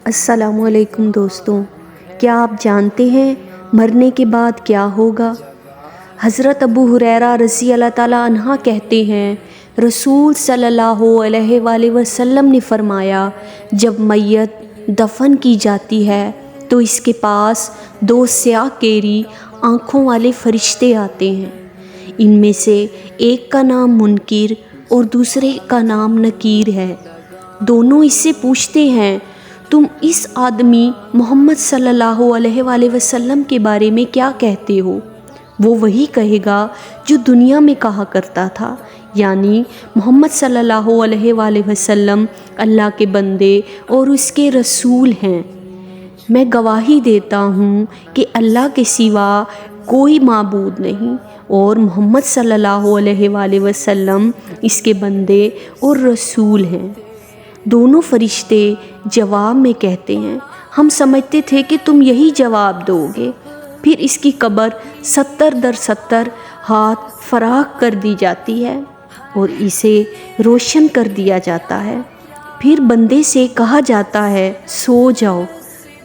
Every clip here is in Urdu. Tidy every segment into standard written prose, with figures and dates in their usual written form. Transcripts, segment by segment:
السلام علیکم دوستوں، کیا آپ جانتے ہیں مرنے کے بعد کیا ہوگا؟ حضرت ابو ہریرہ رضی اللہ تعالیٰ عنہ کہتے ہیں، رسول صلی اللہ علیہ وآلہ وسلم نے فرمایا، جب میت دفن کی جاتی ہے تو اس کے پاس 2 سیاہ کیری آنکھوں والے فرشتے آتے ہیں۔ ان میں سے ایک کا نام منکر اور دوسرے کا نام نکیر ہے۔ دونوں اس سے پوچھتے ہیں، تم اس آدمی محمد صلی اللہ علیہ وآلہ وسلم کے بارے میں کیا کہتے ہو؟ وہ وہی کہے گا جو دنیا میں کہا کرتا تھا، یعنی محمد صلی اللہ علیہ وآلہ وسلم اللہ کے بندے اور اس کے رسول ہیں۔ میں گواہی دیتا ہوں کہ اللہ کے سوا کوئی معبود نہیں اور محمد صلی اللہ علیہ وآلہ وسلم اس کے بندے اور رسول ہیں۔ دونوں فرشتے جواب میں کہتے ہیں، ہم سمجھتے تھے کہ تم یہی جواب دو گے۔ پھر اس کی قبر 70 ہاتھ فراخ کر دی جاتی ہے اور اسے روشن کر دیا جاتا ہے۔ پھر بندے سے کہا جاتا ہے، سو جاؤ۔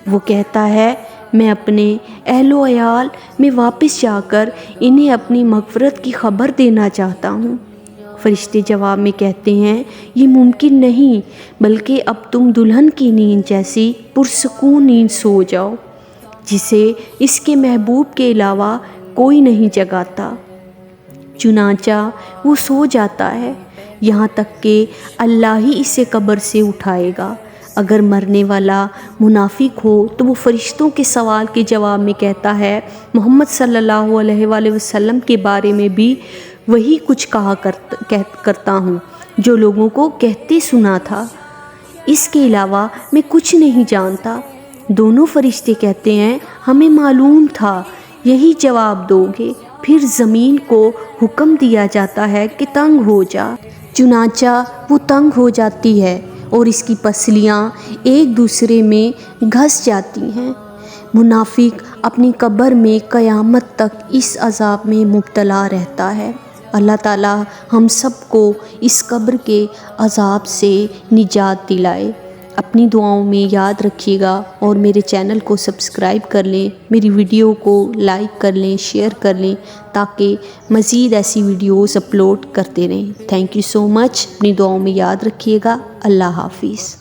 وہ کہتا ہے، میں اپنے اہل و عیال میں واپس جا کر انہیں اپنی مغفرت کی خبر دینا چاہتا ہوں۔ فرشتے جواب میں کہتے ہیں، یہ ممکن نہیں، بلکہ اب تم دلہن کی نیند جیسی پرسکون نیند سو جاؤ، جسے اس کے محبوب کے علاوہ کوئی نہیں جگاتا۔ چنانچہ وہ سو جاتا ہے، یہاں تک کہ اللہ ہی اسے قبر سے اٹھائے گا۔ اگر مرنے والا منافق ہو تو وہ فرشتوں کے سوال کے جواب میں کہتا ہے، محمد صلی اللہ علیہ وآلہ وسلم کے بارے میں بھی وہی کچھ کہا کرتا ہوں جو لوگوں کو کہتے سنا تھا، اس کے علاوہ میں کچھ نہیں جانتا۔ دونوں فرشتے کہتے ہیں، ہمیں معلوم تھا یہی جواب دو گے۔ پھر زمین کو حکم دیا جاتا ہے کہ تنگ ہو جا، چنانچہ وہ تنگ ہو جاتی ہے اور اس کی پسلیاں ایک دوسرے میں گھس جاتی ہیں۔ منافق اپنی قبر میں قیامت تک اس عذاب میں مبتلا رہتا ہے۔ اللہ تعالیٰ ہم سب کو اس قبر کے عذاب سے نجات دلائے۔ اپنی دعاؤں میں یاد رکھیے گا اور میرے چینل کو سبسکرائب کر لیں، میری ویڈیو کو لائک کر لیں، شیئر کر لیں، تاکہ مزید ایسی ویڈیوز اپلوڈ کرتے رہیں۔ تھینک یو سو مچ۔ اپنی دعاؤں میں یاد رکھیے گا۔ اللہ حافظ۔